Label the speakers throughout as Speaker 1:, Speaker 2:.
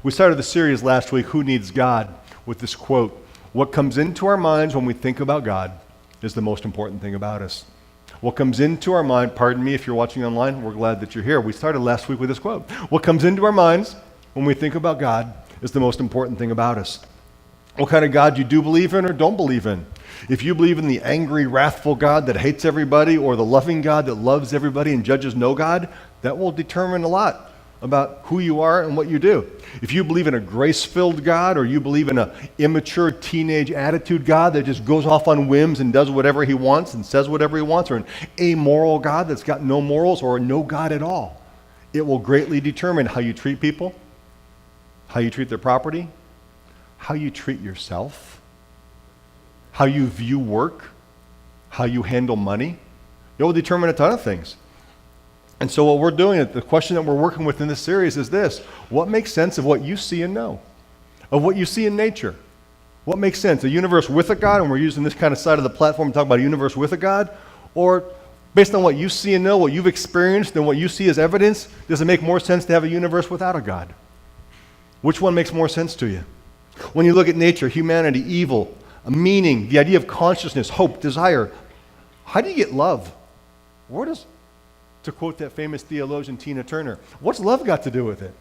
Speaker 1: We started the series last week, Who Needs God, with this quote, "What comes into our minds when we think about God is the most important thing about us." What comes into our mind, pardon me if you're watching online, we're glad that you're here. We started last week with this quote. What comes into our minds when we think about God is the most important thing about us. What kind of God you do believe in or don't believe in. If you believe in the angry, wrathful God that hates everybody or the loving God that loves everybody and judges no God, that will determine a lot about who you are and what you do. If you believe in a grace-filled God or you believe in an immature teenage attitude God that just goes off on whims and does whatever he wants and says whatever he wants, or an amoral God that's got no morals or no God at all, it will greatly determine how you treat people, how you treat their property, how you treat yourself, how you view work, how you handle money. It will determine a ton of things. And so what we're doing, the question that we're working with in this series is this: what makes sense of what you see and know? Of what you see in nature? What makes sense? A universe with a God, and we're using this kind of side of the platform to talk about a universe with a God? Or based on what you see and know, what you've experienced, and what you see as evidence, does it make more sense to have a universe without a God? Which one makes more sense to you? When you look at nature, humanity, evil, a meaning, the idea of consciousness, hope, desire, how do you get love? Where does, to quote that famous theologian Tina Turner, what's love got to do with it?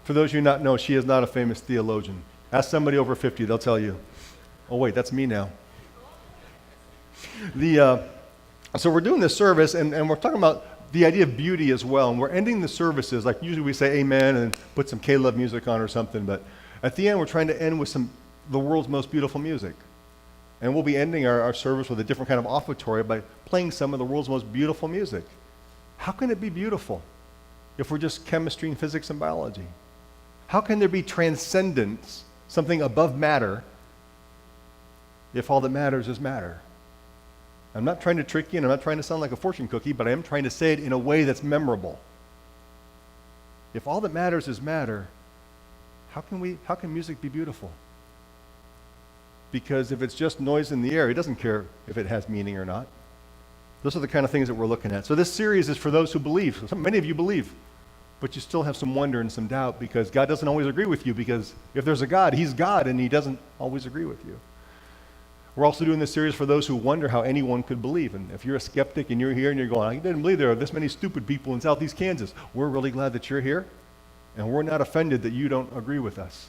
Speaker 1: For those of you who not know, she is not a famous theologian. Ask somebody over 50, they'll tell you. Oh wait, that's me now. So we're doing this service, and we're talking about the idea of beauty as well, and we're ending the services, like usually we say amen and put some K-Love music on or something, but at the end we're trying to end with the world's most beautiful music. And we'll be ending our service with a different kind of offertory by playing some of the world's most beautiful music. How can it be beautiful if we're just chemistry and physics and biology? How can there be transcendence, something above matter, if all that matters is matter? I'm not trying to trick you, and I'm not trying to sound like a fortune cookie, but I am trying to say it in a way that's memorable. If all that matters is matter, how can music be beautiful? Because if it's just noise in the air, he doesn't care if it has meaning or not. Those are the kind of things that we're looking at. So this series is for those who believe. Many of you believe, but you still have some wonder and some doubt because God doesn't always agree with you, because if there's a God, he's God and he doesn't always agree with you. We're also doing this series for those who wonder how anyone could believe. And if you're a skeptic and you're here and you're going, I didn't believe there are this many stupid people in Southeast Kansas, we're really glad that you're here, and we're not offended that you don't agree with us.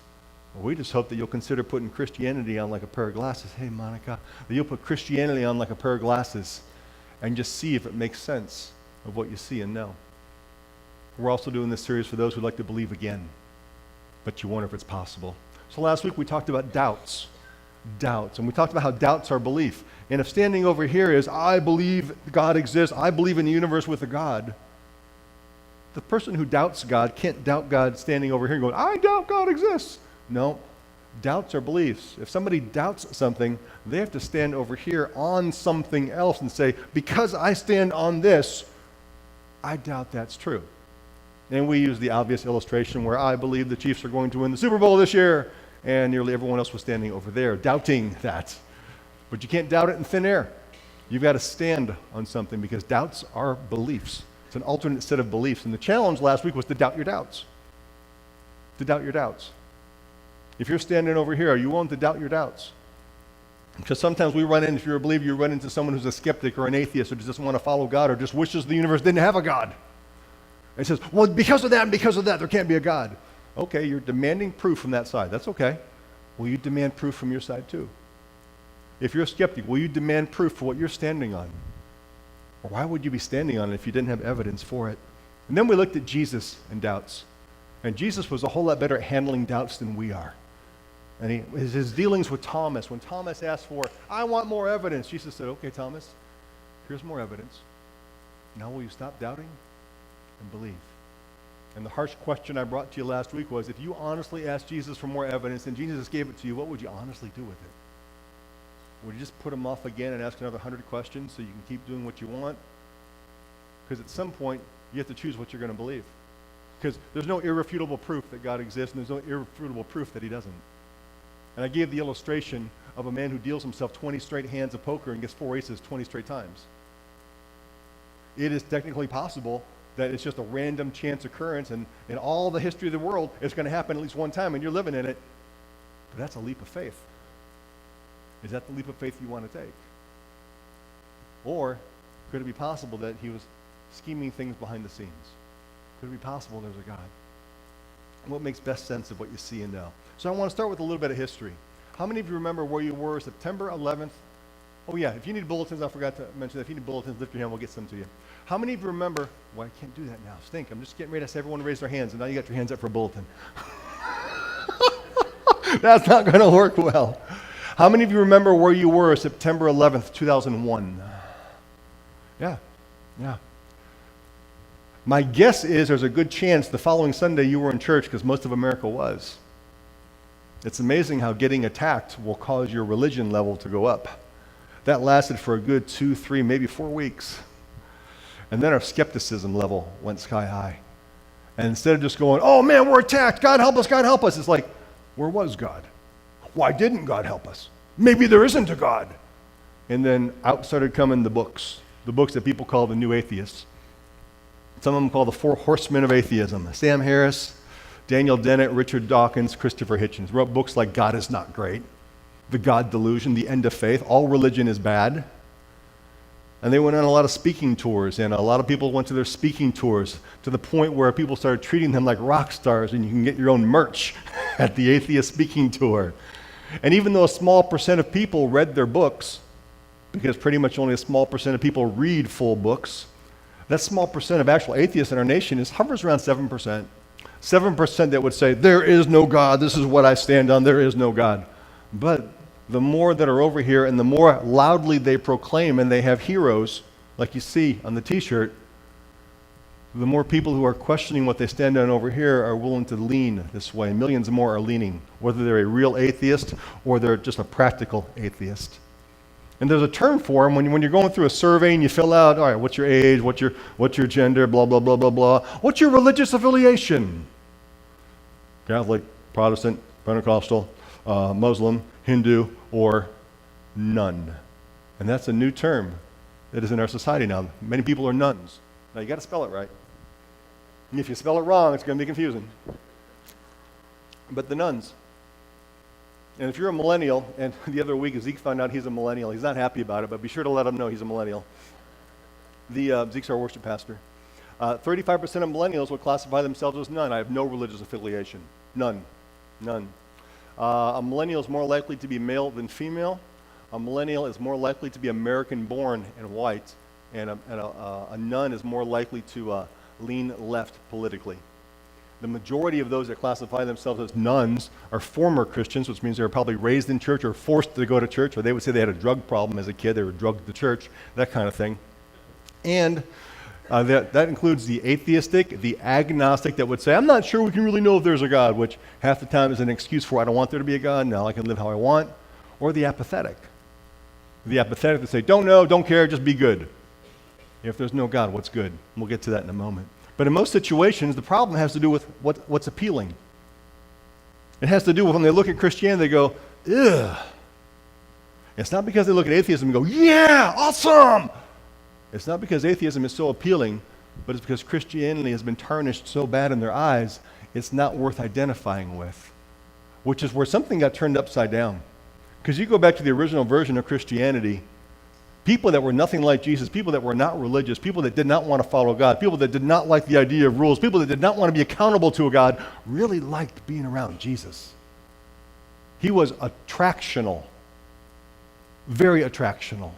Speaker 1: We just hope that you'll consider putting Christianity on like a pair of glasses. Hey, Monica, that you'll put Christianity on like a pair of glasses and just see if it makes sense of what you see and know. We're also doing this series for those who'd like to believe again, but you wonder if it's possible. So last week we talked about doubts, and we talked about how doubts are belief. And if standing over here is, I believe God exists, I believe in the universe with a God, the person who doubts God can't doubt God standing over here and going, I doubt God exists. No, doubts are beliefs. If somebody doubts something, they have to stand over here on something else and say, because I stand on this, I doubt that's true. And we use the obvious illustration where I believe the Chiefs are going to win the Super Bowl this year, and nearly everyone else was standing over there doubting that. But you can't doubt it in thin air. You've got to stand on something, because doubts are beliefs. It's an alternate set of beliefs. And the challenge last week was to doubt your doubts. To doubt your doubts. If you're standing over here, are you willing to doubt your doubts? Because sometimes we run in, if you're a believer, you run into someone who's a skeptic or an atheist or just doesn't want to follow God or just wishes the universe didn't have a God. And says, well, because of that and because of that, there can't be a God. Okay, you're demanding proof from that side. That's okay. Will you demand proof from your side too? If you're a skeptic, will you demand proof for what you're standing on? Or why would you be standing on it if you didn't have evidence for it? And then we looked at Jesus and doubts. And Jesus was a whole lot better at handling doubts than we are. And his dealings with Thomas, when Thomas asked for, I want more evidence, Jesus said, okay, Thomas, here's more evidence. Now will you stop doubting and believe? And the harsh question I brought to you last week was, if you honestly asked Jesus for more evidence and Jesus gave it to you, what would you honestly do with it? Would you just put him off again and ask another 100 questions so you can keep doing what you want? Because at some point, you have to choose what you're going to believe. Because there's no irrefutable proof that God exists, and there's no irrefutable proof that he doesn't. And I gave the illustration of a man who deals himself 20 straight hands of poker and gets 4 aces 20 straight times. It is technically possible that it's just a random chance occurrence, and in all the history of the world, it's going to happen at least one time, and you're living in it. But that's a leap of faith. Is that the leap of faith you want to take? Or could it be possible that he was scheming things behind the scenes? Could it be possible there's a God? What makes best sense of what you see and know? So I want to start with a little bit of history. How many of you remember where you were September 11th? Oh yeah, if you need bulletins, I forgot to mention that. If you need bulletins, lift your hand, we'll get some to you. How many of you remember, well, I can't do that now, stink. I'm just getting ready to ask everyone to raise their hands, and now you got your hands up for a bulletin. That's not going to work well. How many of you remember where you were September 11th, 2001? Yeah. My guess is there's a good chance the following Sunday you were in church because most of America was. It's amazing how getting attacked will cause your religion level to go up. That lasted for a good 2, 3, maybe 4 weeks. And then our skepticism level went sky high. And instead of just going, oh man, we're attacked, God help us, it's like, where was God? Why didn't God help us? Maybe there isn't a God. And then out started coming the books that people call the new atheists. Some of them call the 4 horsemen of atheism. Sam Harris, Daniel Dennett, Richard Dawkins, Christopher Hitchens wrote books like God is Not Great, The God Delusion, The End of Faith, All Religion is Bad. And they went on a lot of speaking tours, and a lot of people went to their speaking tours to the point where people started treating them like rock stars, and you can get your own merch at the atheist speaking tour. And even though a small percent of people read their books, because pretty much only a small percent of people read full books, that small percent of actual atheists in our nation hovers around 7%. 7% that would say, there is no God, this is what I stand on, there is no God. But the more that are over here and the more loudly they proclaim, and they have heroes, like you see on the t-shirt, the more people who are questioning what they stand on over here are willing to lean this way. Millions more are leaning, whether they're a real atheist or they're just a practical atheist. And there's a term for them when you're going through a survey and you fill out, all right, what's your age, what's your gender, blah, blah, blah, blah, blah. What's your religious affiliation? Catholic, Protestant, Pentecostal, Muslim, Hindu, or none. And that's a new term that is in our society now. Many people are nuns. Now you got to spell it right. And if you spell it wrong, it's going to be confusing. But the nuns. And if you're a millennial, and the other week Zeke found out he's a millennial, he's not happy about it, but be sure to let him know he's a millennial. Zeke's our worship pastor. 35% of millennials would classify themselves as none. I have no religious affiliation. None. A millennial is more likely to be male than female. A millennial is more likely to be American-born and white. And a nun is more likely to lean left politically. The majority of those that classify themselves as nuns are former Christians, which means they were probably raised in church or forced to go to church, or they would say they had a drug problem as a kid, they were drugged to church, that kind of thing. And that includes the atheistic, the agnostic that would say, I'm not sure we can really know if there's a God, which half the time is an excuse for I don't want there to be a God, now I can live how I want. Or the apathetic. The apathetic that say, don't know, don't care, just be good. If there's no God, what's good? We'll get to that in a moment. But in most situations, the problem has to do with what's appealing. It has to do with when they look at Christianity, they go, ugh. It's not because they look at atheism and go, yeah, awesome. It's not because atheism is so appealing, but it's because Christianity has been tarnished so bad in their eyes, it's not worth identifying with. Which is where something got turned upside down. Because you go back to the original version of Christianity, people that were nothing like Jesus, people that were not religious, people that did not want to follow God, people that did not like the idea of rules, people that did not want to be accountable to a God, really liked being around Jesus. He was attractional, very attractional.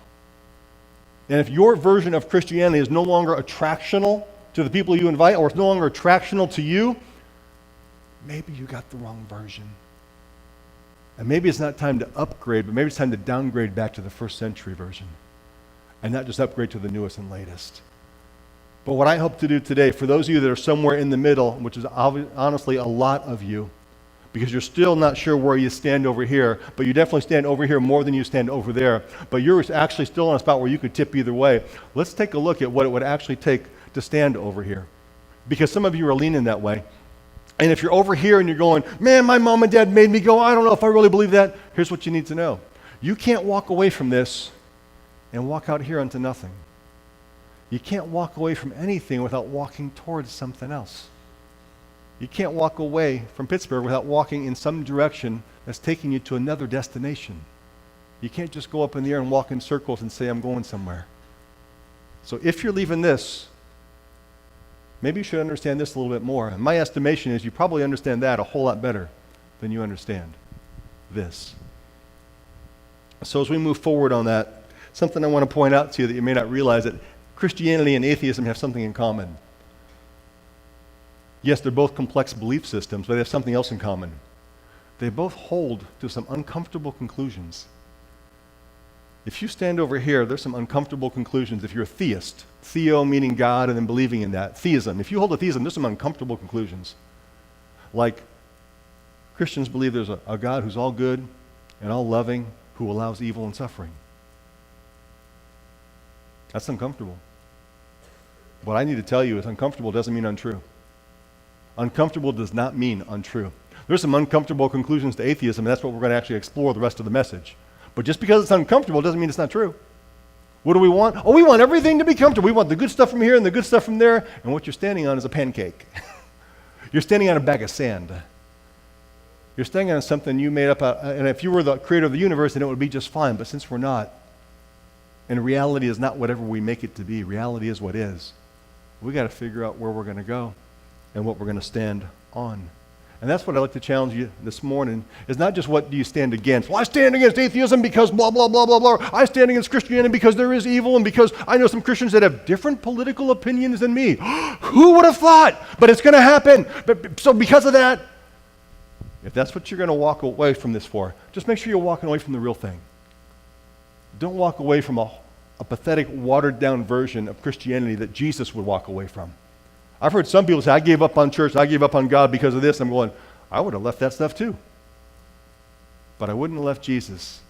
Speaker 1: And if your version of Christianity is no longer attractional to the people you invite, or it's no longer attractional to you, maybe you got the wrong version. And maybe it's not time to upgrade, but maybe it's time to downgrade back to the first century version. And not just upgrade to the newest and latest. But what I hope to do today, for those of you that are somewhere in the middle, which is honestly a lot of you, because you're still not sure where you stand over here, but you definitely stand over here more than you stand over there, but you're actually still in a spot where you could tip either way. Let's take a look at what it would actually take to stand over here. Because some of you are leaning that way. And if you're over here and you're going, man, my mom and dad made me go, I don't know if I really believe that, here's what you need to know. You can't walk away from this and walk out here unto nothing. You can't walk away from anything without walking towards something else. You can't walk away from Pittsburgh without walking in some direction that's taking you to another destination. You can't just go up in the air and walk in circles and say, I'm going somewhere. So if you're leaving this, maybe you should understand this a little bit more. And my estimation is you probably understand that a whole lot better than you understand this. So as we move forward on that, something I want to point out to you that you may not realize, that Christianity and atheism have something in common. Yes, they're both complex belief systems, but they have something else in common. They both hold to some uncomfortable conclusions. If you stand over here, there's some uncomfortable conclusions. If you're a theist, theo meaning God and then believing in that, theism. If you hold to theism, there's some uncomfortable conclusions. Like Christians believe there's a God who's all good and all loving, who allows evil and suffering. That's uncomfortable. What I need to tell you is uncomfortable doesn't mean untrue. Uncomfortable does not mean untrue. There's some uncomfortable conclusions to atheism, and that's what we're going to actually explore the rest of the message. But just because it's uncomfortable doesn't mean it's not true. What do we want? Oh, we want everything to be comfortable. We want the good stuff from here and the good stuff from there, and what you're standing on is a pancake. You're standing on a bag of sand. You're standing on something you made up, and if you were the creator of the universe, then it would be just fine, but since we're not, and reality is not whatever we make it to be, reality is what is, we got to figure out where we're going to go and what we're going to stand on. And that's what I'd like to challenge you this morning, is not just what do you stand against. Well, I stand against atheism because blah, blah, blah, blah, blah. I stand against Christianity because there is evil and because I know some Christians that have different political opinions than me. Who would have thought? But it's going to happen. So because of that, if that's what you're going to walk away from this for, just make sure you're walking away from the real thing. Don't walk away from a pathetic, watered-down version of Christianity that Jesus would walk away from. I've heard some people say, I gave up on church, I gave up on God because of this. I'm going, I would have left that stuff too. But I wouldn't have left Jesus.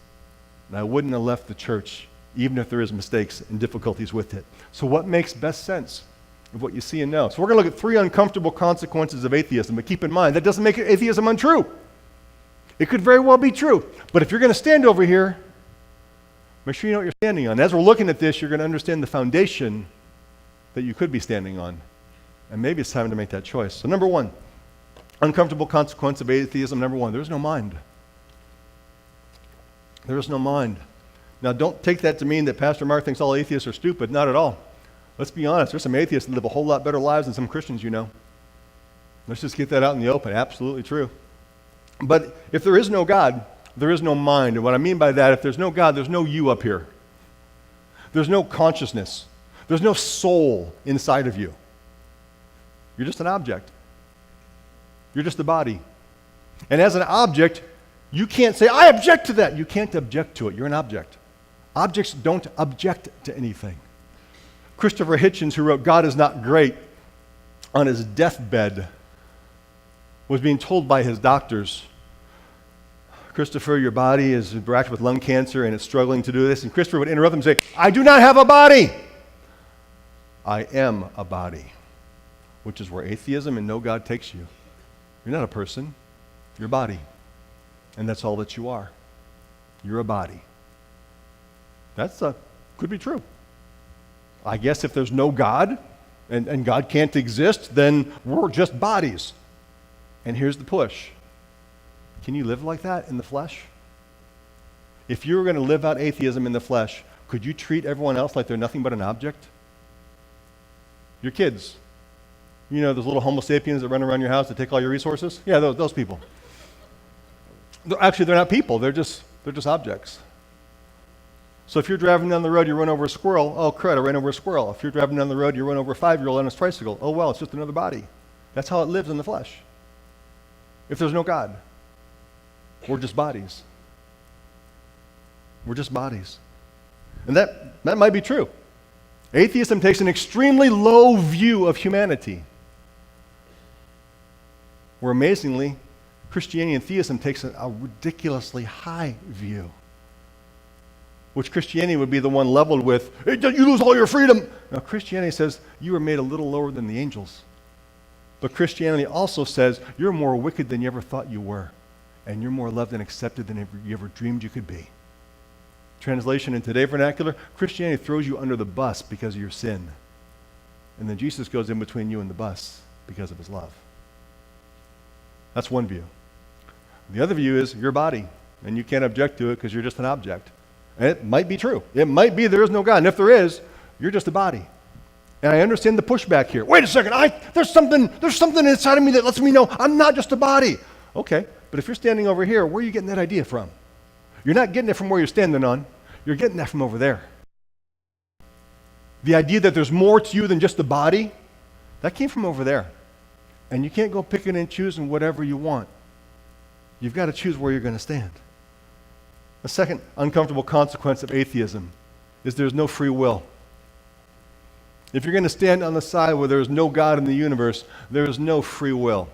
Speaker 1: And I wouldn't have left the church, even if there is mistakes and difficulties with it. So what makes best sense of what you see and know? So we're going to look at 3 uncomfortable consequences of atheism. But keep in mind, that doesn't make atheism untrue. It could very well be true. But if you're going to stand over here, make sure you know what you're standing on. As we're looking at this, you're going to understand the foundation that you could be standing on. And maybe it's time to make that choice. So number 1, uncomfortable consequence of atheism. Number 1, there's no mind. There is no mind. Now don't take that to mean that Pastor Mark thinks all atheists are stupid. Not at all. Let's be honest. There's some atheists that live a whole lot better lives than some Christians you know. Let's just get that out in the open. Absolutely true. But if there is no God, there is no mind. And what I mean by that, if there's no God, there's no you up here. There's no consciousness. There's no soul inside of you. You're just an object. You're just a body. And as an object, you can't say, I object to that. You can't object to it. You're an object. Objects don't object to anything. Christopher Hitchens, who wrote God is Not Great, on his deathbed, was being told by his doctors, Christopher, your body is racked with lung cancer and it's struggling to do this. And Christopher would interrupt him and say, I do not have a body. I am a body. Which is where atheism and no God takes you. You're not a person. You're a body. And that's all that you are. You're a body. That's could be true. I guess if there's no God and God can't exist, then we're just bodies. And here's the push. Can you live like that in the flesh? If you were going to live out atheism in the flesh, could you treat everyone else like they're nothing but an object? Your kids. You know those little homo sapiens that run around your house to take all your resources? Yeah, those people. Actually, they're not people. They're just objects. So if you're driving down the road, you run over a squirrel. Oh, crud, I ran over a squirrel. If you're driving down the road, you run over a 5-year-old on his tricycle. Oh, well, it's just another body. That's how it lives in the flesh. If there's no God, we're just bodies. We're just bodies. And that might be true. Atheism takes an extremely low view of humanity, where amazingly, Christianity and theism takes a ridiculously high view, which Christianity would be the one leveled with, hey, you lose all your freedom. Now, Christianity says you are made a little lower than the angels. But Christianity also says you're more wicked than you ever thought you were, and you're more loved and accepted than you ever dreamed you could be. Translation in today's vernacular, Christianity throws you under the bus because of your sin. And then Jesus goes in between you and the bus because of his love. That's one view. The other view is your body, and you can't object to it because you're just an object. And it might be true. It might be there is no God. And if there is, you're just a body. And I understand the pushback here. Wait a second, there's something inside of me that lets me know I'm not just a body. Okay, but if you're standing over here, where are you getting that idea from? You're not getting it from where you're standing on. You're getting that from over there. The idea that there's more to you than just the body, that came from over there. And you can't go picking and choosing whatever you want. You've got to choose where you're going to stand. The second uncomfortable consequence of atheism is there's no free will. If you're going to stand on the side where there's no God in the universe, there is no free will.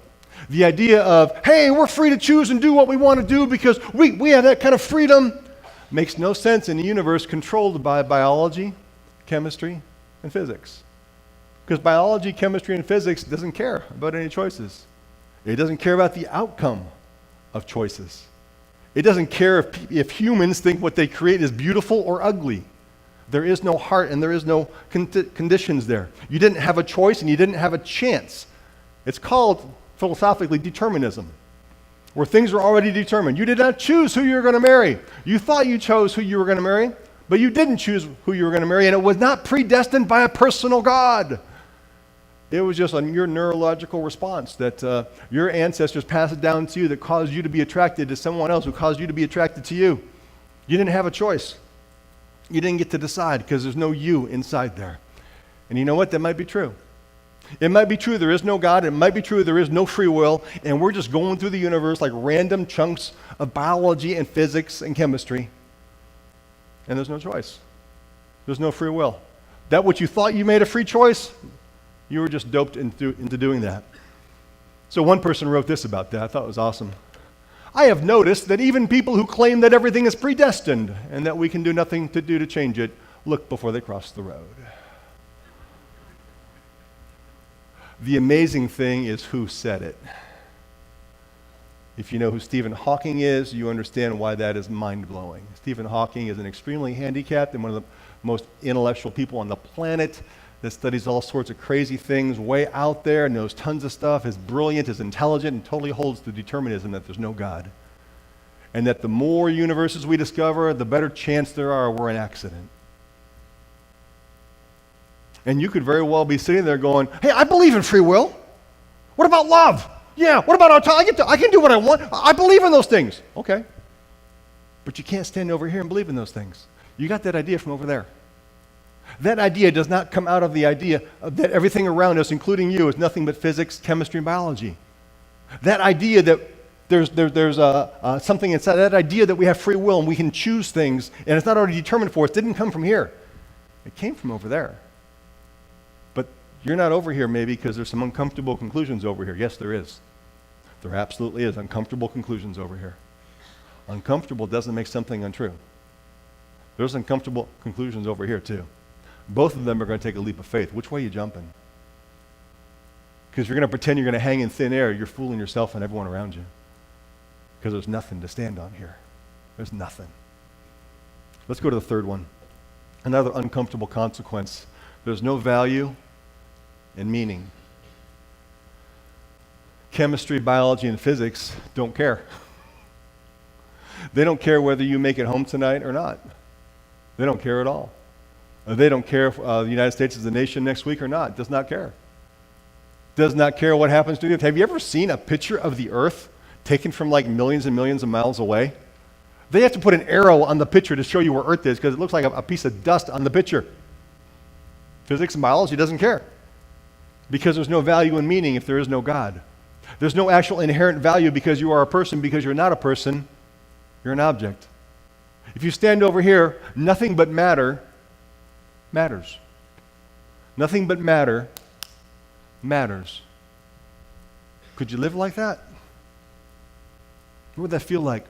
Speaker 1: The idea of, hey, we're free to choose and do what we want to do because we have that kind of freedom, makes no sense in a universe controlled by biology, chemistry, and physics. Because biology, chemistry, and physics doesn't care about any choices. It doesn't care about the outcome of choices. It doesn't care if humans think what they create is beautiful or ugly. There is no heart and there is no conditions there. You didn't have a choice and you didn't have a chance. It's called, philosophically, determinism, where things are already determined. You did not choose who you were going to marry. You thought you chose who you were going to marry, but you didn't choose who you were going to marry, and it was not predestined by a personal God. It was just on your neurological response that your ancestors passed it down to you that caused you to be attracted to someone else who caused you to be attracted to you. You didn't have a choice. You didn't get to decide because there's no you inside there. And you know what? That might be true. It might be true there is no God. It might be true there is no free will, and we're just going through the universe like random chunks of biology and physics and chemistry, and there's no choice. There's no free will. That what you thought you made a free choice, you were just doped into doing that. So one person wrote this about that. I thought it was awesome. I have noticed that even people who claim that everything is predestined and that we can do nothing to change it, look before they cross the road. The amazing thing is who said it. If you know who Stephen Hawking is, you understand why that is mind-blowing. Stephen Hawking is an extremely handicapped and one of the most intellectual people on the planet that studies all sorts of crazy things way out there, knows tons of stuff, is brilliant, is intelligent, and totally holds to determinism that there's no God. And that the more universes we discover, the better chance there are we're an accident. And you could very well be sitting there going, hey, I believe in free will. What about love? Yeah, what about autonomy? I can do what I want. I believe in those things. Okay. But you can't stand over here and believe in those things. You got that idea from over there. That idea does not come out of the idea that everything around us, including you, is nothing but physics, chemistry, and biology. That idea that there's something inside, that idea that we have free will and we can choose things and it's not already determined for us, didn't come from here. It came from over there. But you're not over here maybe because there's some uncomfortable conclusions over here. Yes, there is. There absolutely is uncomfortable conclusions over here. Uncomfortable doesn't make something untrue. There's uncomfortable conclusions over here too. Both of them are going to take a leap of faith. Which way are you jumping? Because you're going to pretend you're going to hang in thin air. You're fooling yourself and everyone around you. Because there's nothing to stand on here. There's nothing. Let's go to the third one. Another uncomfortable consequence. There's no value and meaning. Chemistry, biology, and physics don't care. They don't care whether you make it home tonight or not. They don't care at all. They don't care if the United States is a nation next week or not. Does not care. Does not care what happens to the earth. Have you ever seen a picture of the earth taken from like millions and millions of miles away? They have to put an arrow on the picture to show you where earth is because it looks like a piece of dust on the picture. Physics and biology doesn't care because there's no value and meaning if there is no God. There's no actual inherent value because you are a person. Because you're not a person, you're an object. If you stand over here, nothing but matter matters. Nothing but matter matters. Could you live like that? What would that feel like?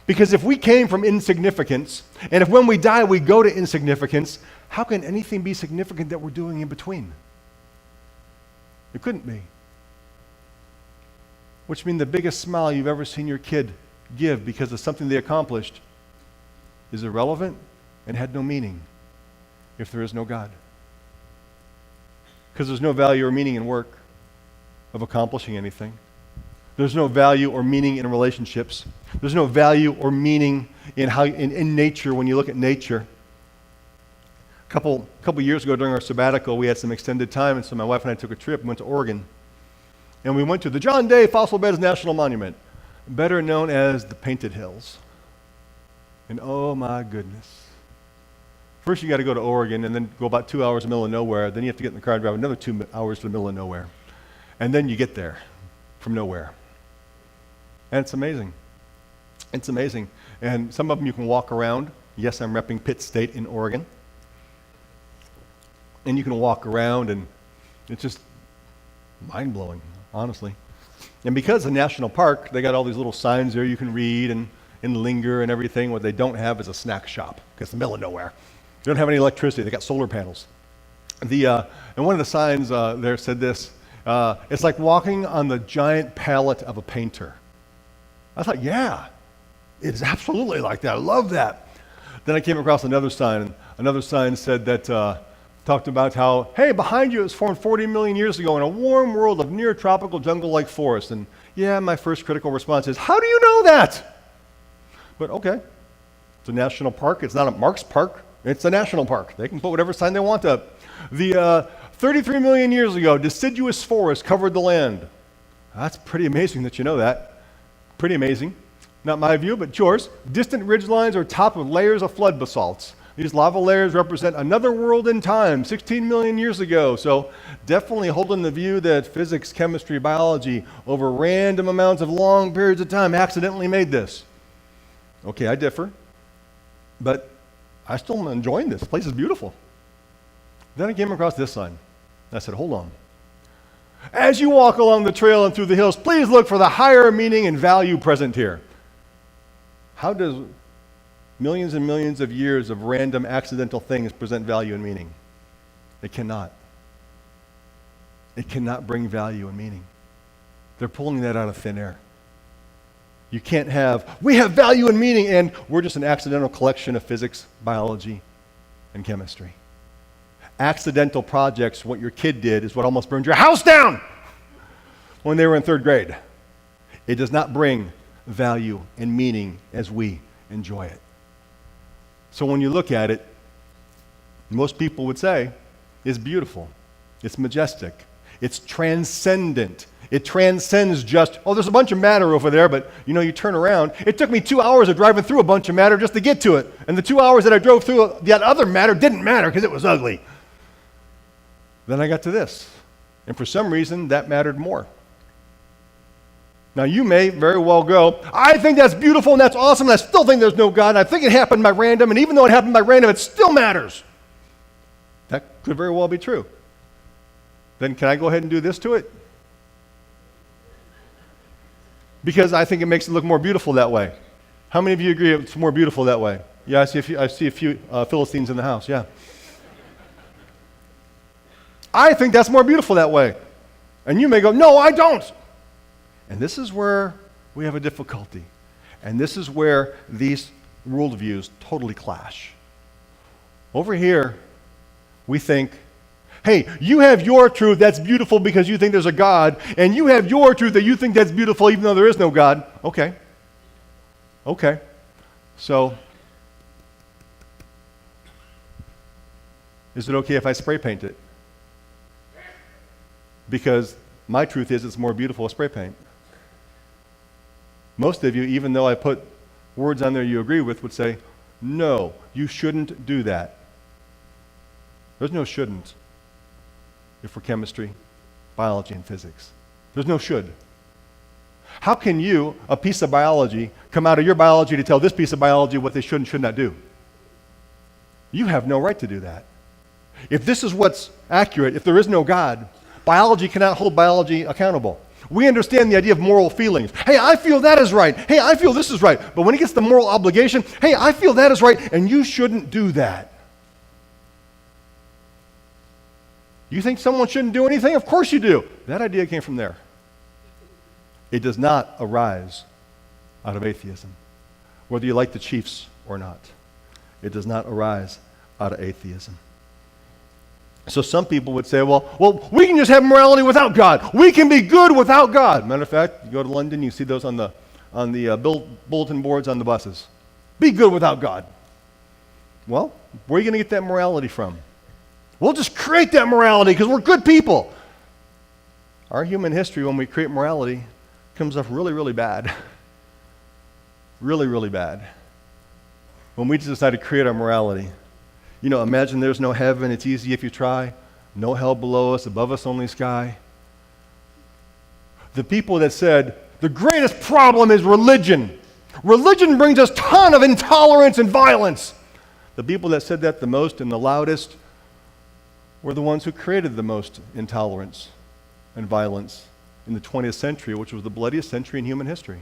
Speaker 1: Because if we came from insignificance, and if when we die we go to insignificance, how can anything be significant that we're doing in between? It couldn't be. Which means the biggest smile you've ever seen your kid give because of something they accomplished is irrelevant and had no meaning if there is no God. Because there's no value or meaning in work, of accomplishing anything. There's no value or meaning in relationships. There's no value or meaning in nature when you look at nature. A couple years ago during our sabbatical, we had some extended time, and so my wife and I took a trip and went to Oregon. And we went to the John Day Fossil Beds National Monument, better known as the Painted Hills. And oh my goodness. First you got to go to Oregon and then go about 2 hours in the middle of nowhere. Then you have to get in the car and drive another 2 hours to the middle of nowhere. And then you get there from nowhere. And it's amazing. It's amazing. And some of them you can walk around. Yes, I'm repping Pitt State in Oregon. And you can walk around and it's just mind-blowing, honestly. And because it's a national park, they got all these little signs there you can read and linger and everything. What they don't have is a snack shop because it's in the middle of nowhere. They don't have any electricity. They got solar panels. And one of the signs there said this, it's like walking on the giant palette of a painter. I thought, yeah, it is absolutely like that. I love that. Then I came across another sign, and another sign said that, talked about how, hey, behind you it was formed 40 million years ago in a warm world of near tropical jungle-like forest. And yeah, my first critical response is, how do you know that? But okay, it's a national park. It's not a Mark's Park. It's a national park. They can put whatever sign they want up. The 33 million years ago, deciduous forest covered the land. That's pretty amazing that you know that. Pretty amazing. Not my view, but yours. Distant ridgelines are topped with layers of flood basalts. These lava layers represent another world in time, 16 million years ago. So definitely holding the view that physics, chemistry, biology, over random amounts of long periods of time accidentally made this. Okay, I differ. But I still am enjoying this. The place is beautiful. Then I came across this sign. I said, hold on. As you walk along the trail and through the hills, please look for the higher meaning and value present here. How does millions and millions of years of random accidental things present value and meaning? It cannot. It cannot bring value and meaning. They're pulling that out of thin air. You can't have, we have value and meaning, and we're just an accidental collection of physics, biology, and chemistry. Accidental projects, what your kid did, is what almost burned your house down when they were in 3rd grade. It does not bring value and meaning as we enjoy it. So when you look at it, most people would say, it's beautiful, it's majestic, it's transcendent. It transcends just, oh, there's a bunch of matter over there, but you turn around. It took me 2 hours of driving through a bunch of matter just to get to it. And the 2 hours that I drove through that other matter didn't matter because it was ugly. Then I got to this. And for some reason, that mattered more. Now, you may very well go, I think that's beautiful and that's awesome, and I still think there's no God, and I think it happened by random, and even though it happened by random, it still matters. That could very well be true. Then can I go ahead and do this to it? Because I think it makes it look more beautiful that way. How many of you agree it's more beautiful that way? Yeah, I see a few Philistines in the house, yeah. I think that's more beautiful that way. And you may go, no, I don't. And this is where we have a difficulty. And this is where these worldviews totally clash. Over here, we think, hey, you have your truth that's beautiful because you think there's a God, and you have your truth that you think that's beautiful even though there is no God. Okay. So, is it okay if I spray paint it? Because my truth is it's more beautiful with spray paint. Most of you, even though I put words on there you agree with, would say, no, you shouldn't do that. There's no shouldn't if we're chemistry, biology, and physics. There's no should. How can you, a piece of biology, come out of your biology to tell this piece of biology what they should and should not do? You have no right to do that. If this is what's accurate, if there is no God, biology cannot hold biology accountable. We understand the idea of moral feelings. Hey, I feel that is right. Hey, I feel this is right. But when it gets to moral obligation, hey, I feel that is right, and you shouldn't do that. You think someone shouldn't do anything? Of course you do. That idea came from there. It does not arise out of atheism, whether you like the Chiefs or not. It does not arise out of atheism. So some people would say, well, we can just have morality without God. We can be good without God. Matter of fact, you go to London, you see those on the bulletin boards on the buses. Be good without God. Well, where are you going to get that morality from? We'll just create that morality because we're good people. Our human history, when we create morality, comes off really, really bad. Really, really bad. When we just decide to create our morality. Imagine there's no heaven, it's easy if you try. No hell below us, above us only sky. The people that said, the greatest problem is religion. Religion brings us a ton of intolerance and violence. The people that said that the most and the loudest were the ones who created the most intolerance and violence in the 20th century, which was the bloodiest century in human history.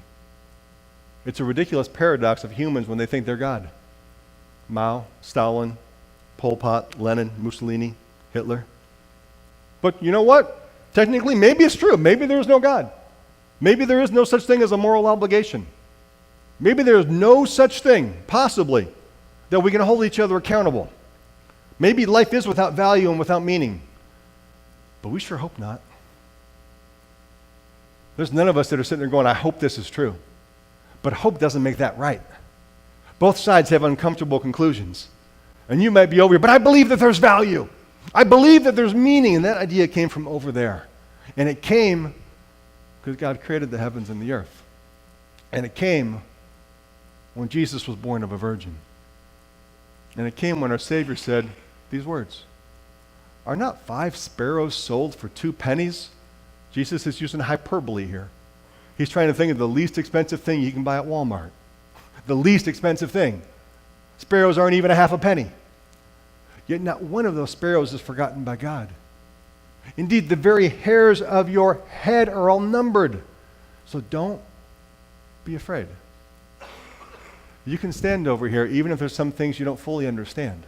Speaker 1: It's a ridiculous paradox of humans when they think they're God. Mao, Stalin, Pol Pot, Lenin, Mussolini, Hitler. But you know what? Technically, maybe it's true. Maybe there is no God. Maybe there is no such thing as a moral obligation. Maybe there is no such thing, possibly, that we can hold each other accountable. Maybe life is without value and without meaning. But we sure hope not. There's none of us that are sitting there going, I hope this is true. But hope doesn't make that right. Both sides have uncomfortable conclusions. And you might be over here, but I believe that there's value. I believe that there's meaning. And that idea came from over there. And it came because God created the heavens and the earth. And it came when Jesus was born of a virgin. And it came when our Savior said these words, are not 5 sparrows sold for 2 pennies? Jesus is using hyperbole here. He's trying to think of the least expensive thing you can buy at Walmart. The least expensive thing. Sparrows aren't even a half a penny. Yet not one of those sparrows is forgotten by God. Indeed, the very hairs of your head are all numbered. So don't be afraid. You can stand over here even if there's some things you don't fully understand.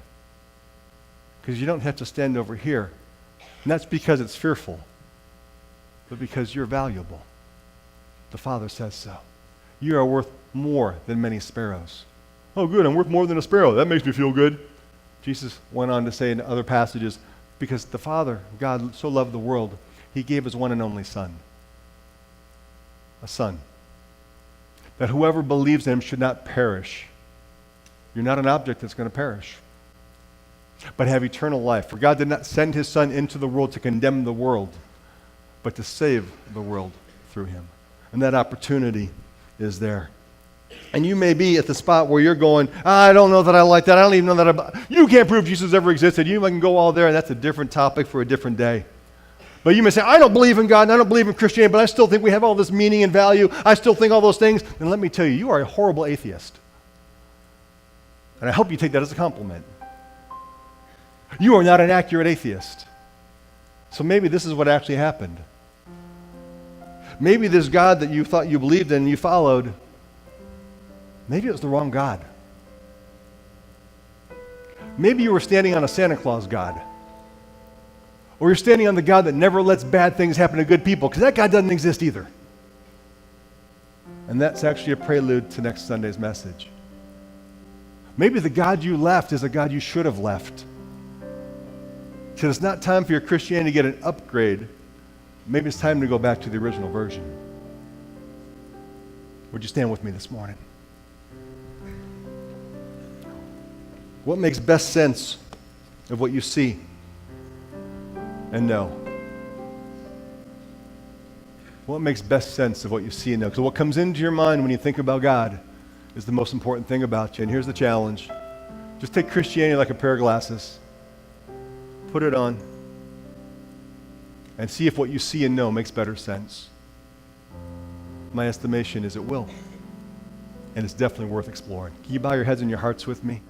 Speaker 1: Because you don't have to stand over here. And that's because it's fearful. But because you're valuable. The Father says so. You are worth more than many sparrows. Oh, good, I'm worth more than a sparrow. That makes me feel good. Jesus went on to say in other passages, because the Father, God, so loved the world, he gave his one and only Son. A Son. That whoever believes in him should not perish. You're not an object that's going to perish, but have eternal life. For God did not send his Son into the world to condemn the world, but to save the world through him. And that opportunity is there. And you may be at the spot where you're going, I don't know that I like that. I don't even know that you can't prove Jesus ever existed. You can go all there, and that's a different topic for a different day. But you may say, I don't believe in God, and I don't believe in Christianity, but I still think we have all this meaning and value. I still think all those things. And let me tell you, you are a horrible atheist. And I hope you take that as a compliment. You are not an accurate atheist. So maybe this is what actually happened. Maybe this God that you thought you believed in and you followed, maybe it was the wrong God. Maybe you were standing on a Santa Claus God. Or you're standing on the God that never lets bad things happen to good people, because that God doesn't exist either. And that's actually a prelude to next Sunday's message. Maybe the God you left is a God you should have left. So it's not time for your Christianity to get an upgrade. Maybe it's time to go back to the original version. Would you stand with me this morning? What makes best sense of what you see and know? What makes best sense of what you see and know? Because what comes into your mind when you think about God is the most important thing about you. And here's the challenge. Just take Christianity like a pair of glasses. Put it on. And see if what you see and know makes better sense. My estimation is it will. And it's definitely worth exploring. Can you bow your heads and your hearts with me?